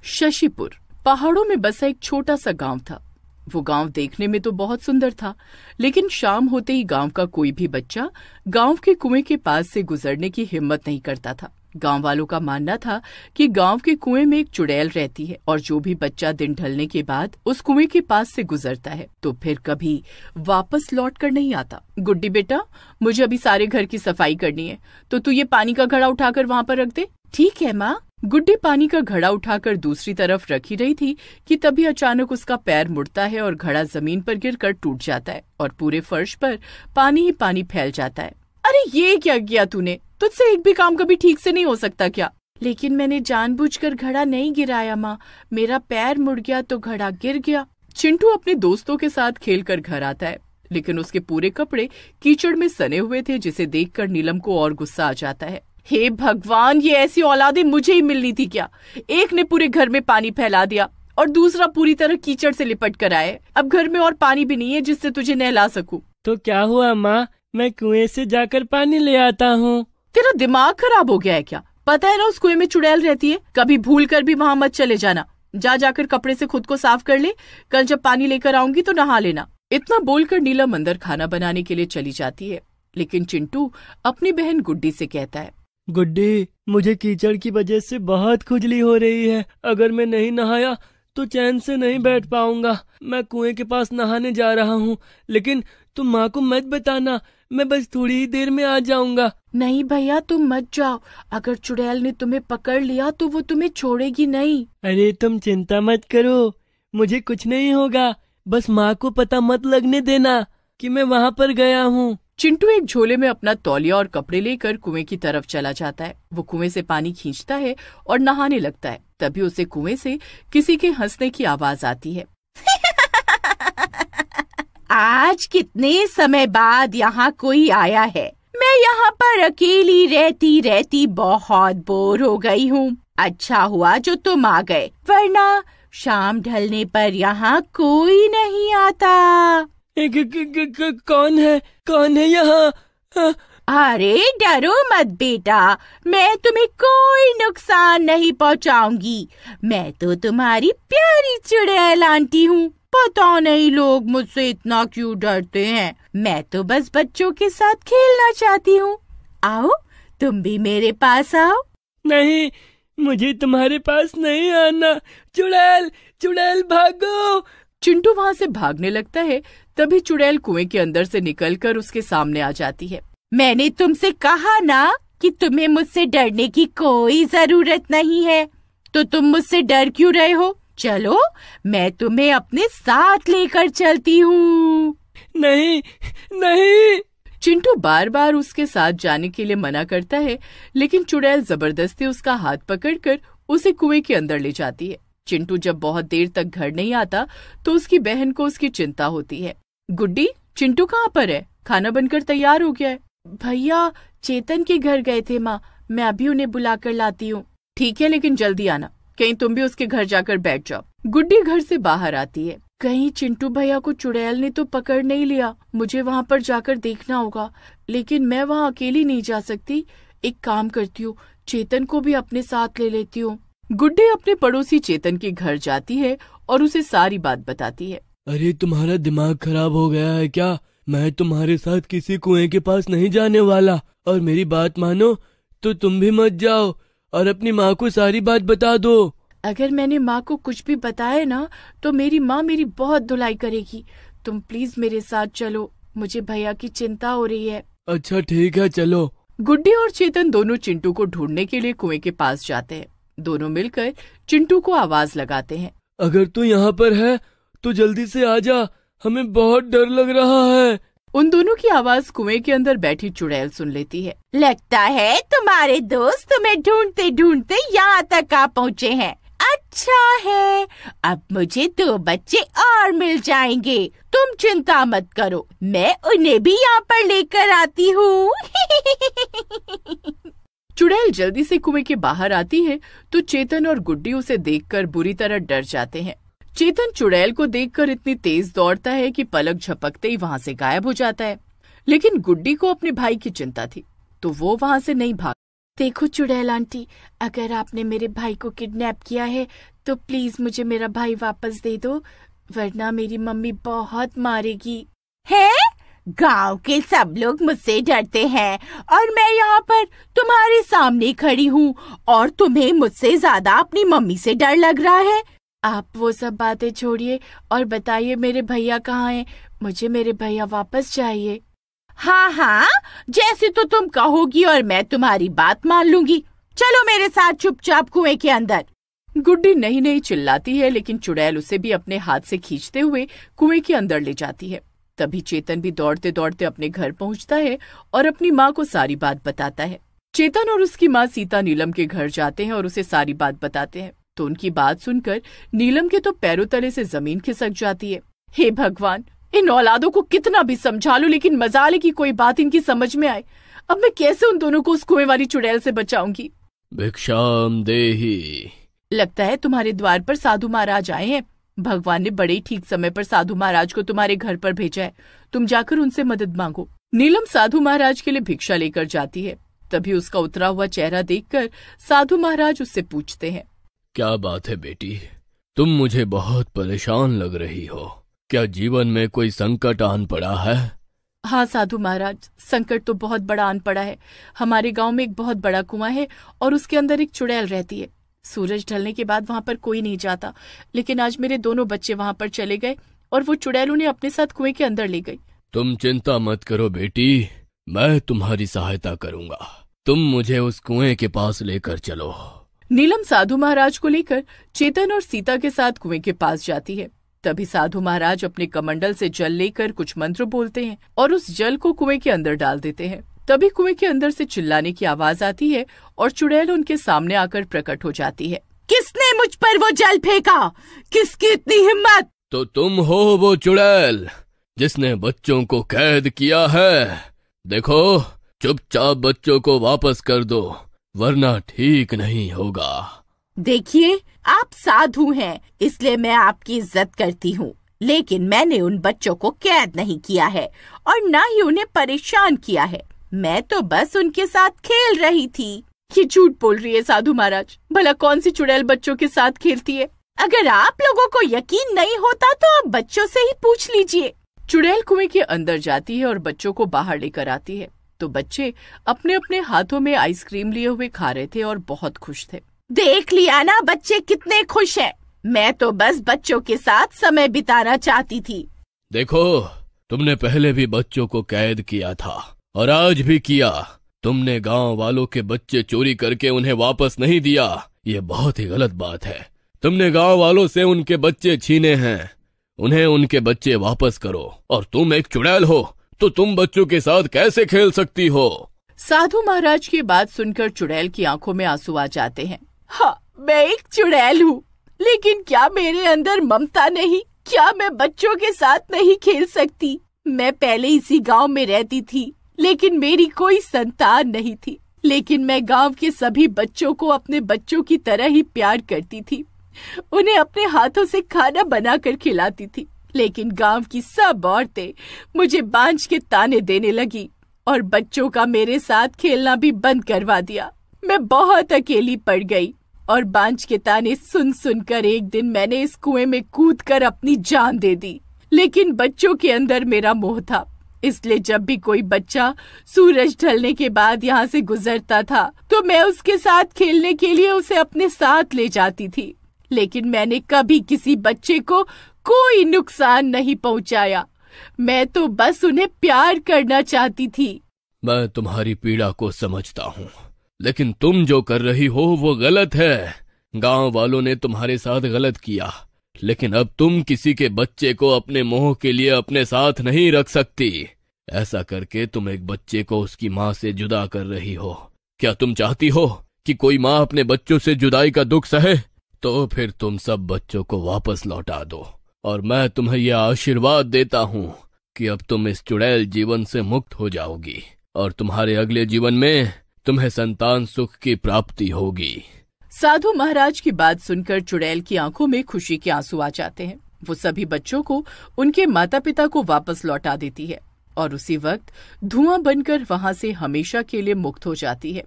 शशिपुर पहाड़ों में बसा एक छोटा सा गांव था। वो गांव देखने में तो बहुत सुंदर था, लेकिन शाम होते ही गांव का कोई भी बच्चा गांव के कुएं के पास से गुजरने की हिम्मत नहीं करता था। गांव वालों का मानना था कि गांव के कुएं में एक चुड़ैल रहती है और जो भी बच्चा दिन ढलने के बाद उस कुएं के पास से गुजरता है तो फिर कभी वापस लौट कर नहीं आता। गुड्डी बेटा, मुझे अभी सारे घर की सफाई करनी है, तो तू ये पानी का घड़ा उठाकर वहाँ पर रख दे। ठीक है माँ। गुड्डी पानी का घड़ा उठाकर दूसरी तरफ रख ही रही थी कि तभी अचानक उसका पैर मुड़ता है और घड़ा जमीन पर गिरकर टूट जाता है और पूरे फर्श पर पानी ही पानी फैल जाता है। अरे ये क्या किया तूने? तुझसे एक भी काम कभी ठीक से नहीं हो सकता क्या? लेकिन मैंने जानबूझकर घड़ा नहीं गिराया माँ, मेरा पैर मुड़ गया तो घड़ा गिर गया। चिंटू अपने दोस्तों के साथ खेलकर घर आता है, लेकिन उसके पूरे कपड़े कीचड़ में सने हुए थे, जिसे देखकर नीलम को और गुस्सा आ जाता है। हे भगवान, ये ऐसी औलादें मुझे ही मिलनी थी क्या? एक ने पूरे घर में पानी फैला दिया और दूसरा पूरी तरह कीचड़ से लिपट कर आए। अब घर में और पानी भी नहीं है जिससे तुझे नहला सकूं। तो क्या हुआ माँ, मैं कुएं से जाकर पानी ले आता हूँ। तेरा दिमाग खराब हो गया है क्या? पता है ना उस कुएं में चुड़ैल रहती है, कभी भूल कर भी वहाँ मत चले जाना। जाकर कपड़े से खुद को साफ कर ले, कल जब पानी लेकर आऊंगी तो नहा लेना। इतना बोलकर नीलम अंदर खाना बनाने के लिए चली जाती है, लेकिन चिंटू अपनी बहन गुड्डी से कहता है, गुड्डी, मुझे कीचड़ की वजह से बहुत खुजली हो रही है। अगर मैं नहीं नहाया तो चैन से नहीं बैठ पाऊंगा। मैं कुएं के पास नहाने जा रहा हूँ, लेकिन तुम माँ को मत बताना, मैं बस थोड़ी ही देर में आ जाऊंगा। नहीं भैया, तुम मत जाओ। अगर चुड़ैल ने तुम्हें पकड़ लिया तो वो तुम्हें छोड़ेगी नहीं। अरे तुम चिंता मत करो, मुझे कुछ नहीं होगा। बस माँ को पता मत लगने देना कि मैं वहाँ पर गया हूँ। चिंटू एक झोले में अपना तौलिया और कपड़े लेकर कुएं की तरफ चला जाता है। वो कुएं से पानी खींचता है और नहाने लगता है। तभी उसे कुएं से किसी के हंसने की आवाज आती है। आज कितने समय बाद यहाँ कोई आया है। मैं यहाँ पर अकेली रहती रहती बहुत बोर हो गई हूँ। अच्छा हुआ जो तुम आ गए, वरना शाम ढलने पर यहाँ कोई नहीं आता। कौन है यहाँ? अरे डरो मत बेटा, मैं तुम्हें कोई नुकसान नहीं पहुँचाऊंगी। मैं तो तुम्हारी प्यारी चुड़ैल आंटी हूँ। पता नहीं लोग मुझसे इतना क्यों डरते हैं। मैं तो बस बच्चों के साथ खेलना चाहती हूँ। आओ, तुम भी मेरे पास आओ। नहीं, मुझे तुम्हारे पास नहीं आना। चुड़ैल, चुड़ैल भागो। चिंटू वहाँ से भागने लगता है। तभी चुड़ैल कुएं के अंदर से निकलकर उसके सामने आ जाती है। मैंने तुमसे कहा ना कि तुम्हें मुझसे डरने की कोई जरूरत नहीं है, तो तुम मुझसे डर क्यों रहे हो? चलो, मैं तुम्हें अपने साथ लेकर चलती हूँ। नहीं, नहीं। चिंटू बार बार उसके साथ जाने के लिए मना करता है, लेकिन चुड़ैल जबरदस्ती उसका हाथ पकड़कर उसे कुएं के अंदर ले जाती है। चिंटू जब बहुत देर तक घर नहीं आता तो उसकी बहन को उसकी चिंता होती है। गुड्डी, चिंटू कहाँ पर है? खाना बनकर तैयार हो गया है। भैया, चेतन के घर गए थे माँ, मैं अभी उन्हें बुला कर लाती हूँ। ठीक है, लेकिन जल्दी आना, कहीं तुम भी उसके घर जाकर बैठ जाओ। गुड्डी घर से बाहर आती है। कहीं चिंटू भैया को चुड़ैल ने तो पकड़ नहीं लिया। मुझे वहाँ पर जाकर देखना होगा, लेकिन मैं वहाँ अकेली नहीं जा सकती। एक काम करती हूँ, चेतन को भी अपने साथ ले लेती हूँ। गुड्डी अपने पड़ोसी चेतन के घर जाती है और उसे सारी बात बताती है। अरे तुम्हारा दिमाग खराब हो गया है क्या? मैं तुम्हारे साथ किसी कुएं के पास नहीं जाने वाला, और मेरी बात मानो तो तुम भी मत जाओ और अपनी माँ को सारी बात बता दो। अगर मैंने माँ को कुछ भी बताया ना तो मेरी माँ मेरी बहुत धुलाई करेगी। तुम प्लीज मेरे साथ चलो, मुझे भैया की चिंता हो रही है। अच्छा ठीक है, चलो। गुड्डी और चेतन दोनों चिंटू को ढूंढने के लिए कुएं के पास जाते हैं। दोनों मिलकर चिंटू को आवाज लगाते हैं। अगर तू यहाँ पर है तो जल्दी से आ जा, हमें बहुत डर लग रहा है। उन दोनों की आवाज कुएं के अंदर बैठी चुड़ैल सुन लेती है। लगता है तुम्हारे दोस्त तुम्हें ढूंढते ढूंढते यहाँ तक आ पहुँचे हैं। अच्छा है, अब मुझे 2 बच्चे और मिल जाएंगे। तुम चिंता मत करो, मैं उन्हें भी यहाँ पर लेकर आती हूँ। चुड़ैल जल्दी से कुएं के बाहर आती है तो चेतन और गुड्डी उसे देखकर बुरी तरह डर जाते हैं। चेतन चुड़ैल को देखकर इतनी तेज दौड़ता है कि पलक झपकते ही वहाँ से गायब हो जाता है, लेकिन गुड्डी को अपने भाई की चिंता थी तो वो वहाँ से नहीं भाग। देखो चुड़ैल आंटी, अगर आपने मेरे भाई को किडनैप किया है तो प्लीज मुझे मेरा भाई वापस दे दो, वरना मेरी मम्मी बहुत मारेगी। है? गांव के सब लोग मुझसे डरते हैं और मैं यहाँ पर तुम्हारे सामने खड़ी हूँ और तुम्हें मुझसे ज्यादा अपनी मम्मी से डर लग रहा है। आप वो सब बातें छोड़िए और बताइए मेरे भैया कहाँ हैं? मुझे मेरे भैया वापस चाहिए। हाँ हाँ, जैसे तो तुम कहोगी और मैं तुम्हारी बात मान लूंगी। चलो मेरे साथ चुपचाप कुएं के अंदर। गुड्डी नहीं नहीं चिल्लाती है, लेकिन चुड़ैल उसे भी अपने हाथ से खींचते हुए कुएं के अंदर ले जाती है। तभी चेतन भी दौड़ते दौड़ते अपने घर पहुंचता है और अपनी माँ को सारी बात बताता है। चेतन और उसकी माँ सीता नीलम के घर जाते हैं और उसे सारी बात बताते हैं। तो उनकी बात सुनकर नीलम के तो पैरों तले से जमीन खिसक जाती है। हे भगवान, इन औलादों को कितना भी समझा लो, लेकिन मजाले की कोई बात इनकी समझ में आए। अब मैं कैसे उन दोनों को उस कुएं वाली चुड़ैल से बचाऊंगी? भिक्षाम देही। लगता है तुम्हारे द्वार पर साधु महाराज आए हैं। भगवान ने बड़े ठीक समय पर साधु महाराज को तुम्हारे घर पर भेजा है। तुम जाकर उनसे मदद मांगो। नीलम साधु महाराज के लिए भिक्षा लेकर जाती है। तभी उसका उतरा हुआ चेहरा देखकर साधु महाराज उससे पूछते हैं, क्या बात है बेटी, तुम मुझे बहुत परेशान लग रही हो। क्या जीवन में कोई संकट आन पड़ा है? हाँ साधु महाराज, संकट तो बहुत बड़ा आन पड़ा है। हमारे गांव में एक बहुत बड़ा कुआं है और उसके अंदर एक चुड़ैल रहती है। सूरज ढलने के बाद वहां पर कोई नहीं जाता, लेकिन आज मेरे दोनों बच्चे वहां पर चले गए और वो चुड़ैल उन्हें अपने साथ कुएं के अंदर ले गई। तुम चिंता मत करो बेटी, मैं तुम्हारी सहायता करूंगा। तुम मुझे उस कुएं के पास लेकर चलो। नीलम साधु महाराज को लेकर चेतन और सीता के साथ कुएं के पास जाती है। तभी साधु महाराज अपने कमंडल से जल लेकर कुछ मंत्र बोलते हैं और उस जल को कुएं के अंदर डाल देते हैं। तभी कुएं के अंदर से चिल्लाने की आवाज आती है और चुड़ैल उनके सामने आकर प्रकट हो जाती है। किसने मुझ पर वो जल फेंका? किसकी इतनी हिम्मत? तो तुम हो वो चुड़ैल जिसने बच्चों को कैद किया है। देखो, चुपचाप बच्चों को वापस कर दो, वरना ठीक नहीं होगा। देखिए, आप साधु हैं, इसलिए मैं आपकी इज्जत करती हूँ, लेकिन मैंने उन बच्चों को कैद नहीं किया है और न ही उन्हें परेशान किया है। मैं तो बस उनके साथ खेल रही थी। ये झूठ बोल रही है साधु महाराज। भला कौन सी चुड़ैल बच्चों के साथ खेलती है? अगर आप लोगों को यकीन नहीं होता तो आप बच्चों से ही पूछ लीजिए। चुड़ैल कुएं के अंदर जाती है और बच्चों को बाहर लेकर आती है। तो बच्चे अपने अपने हाथों में आइसक्रीम लिए हुए खा रहे थे और बहुत खुश थे। देख लिया ना बच्चे कितने खुश हैं। मैं तो बस बच्चों के साथ समय बिताना चाहती थी। देखो, तुमने पहले भी बच्चों को कैद किया था और आज भी किया। तुमने गांव वालों के बच्चे चोरी करके उन्हें वापस नहीं दिया। ये बहुत ही गलत बात है। तुमने गांव वालों से उनके बच्चे छीने हैं, उन्हें उनके बच्चे वापस करो। और तुम एक चुड़ैल हो तो तुम बच्चों के साथ कैसे खेल सकती हो? साधु महाराज की बात सुनकर चुड़ैल की आंखों में आंसू आ जाते हैं। हाँ, मैं एक चुड़ैल हूँ, लेकिन क्या मेरे अंदर ममता नहीं? क्या मैं बच्चों के साथ नहीं खेल सकती? मैं पहले इसी गांव में रहती थी, लेकिन मेरी कोई संतान नहीं थी। लेकिन मैं गांव के सभी बच्चों को अपने बच्चों की तरह ही प्यार करती थी। उन्हें अपने हाथों से खाना बनाकर खिलाती थी। लेकिन गांव की सब औरतें मुझे बांझ के ताने देने लगी और बच्चों का मेरे साथ खेलना भी बंद करवा दिया। मैं बहुत अकेली पड़ गई और बांझ के ताने सुन सुनकर एक दिन मैंने इस कुएं में कूदकर अपनी जान दे दी। लेकिन बच्चों के अंदर मेरा मोह था, इसलिए जब भी कोई बच्चा सूरज ढलने के बाद यहाँ से गुजरता था तो मैं उसके साथ खेलने के लिए उसे अपने साथ ले जाती थी। लेकिन मैंने कभी किसी बच्चे को कोई नुकसान नहीं पहुँचाया। मैं तो बस उन्हें प्यार करना चाहती थी। मैं तुम्हारी पीड़ा को समझता हूँ, लेकिन तुम जो कर रही हो वो गलत है। गांव वालों ने तुम्हारे साथ गलत किया, लेकिन अब तुम किसी के बच्चे को अपने मोह के लिए अपने साथ नहीं रख सकती। ऐसा करके तुम एक बच्चे को उसकी माँ से जुदा कर रही हो। क्या तुम चाहती हो कि कोई माँ अपने बच्चों से जुदाई का दुख सहे? तो फिर तुम सब बच्चों को वापस लौटा दो और मैं तुम्हें यह आशीर्वाद देता हूँ कि अब तुम इस चुड़ैल जीवन से मुक्त हो जाओगी और तुम्हारे अगले जीवन में तुम्हें संतान सुख की प्राप्ति होगी। साधु महाराज की बात सुनकर चुड़ैल की आंखों में खुशी के आंसू आ जाते हैं। वो सभी बच्चों को उनके माता पिता को वापस लौटा देती है और उसी वक्त धुआं बनकर वहां से हमेशा के लिए मुक्त हो जाती है।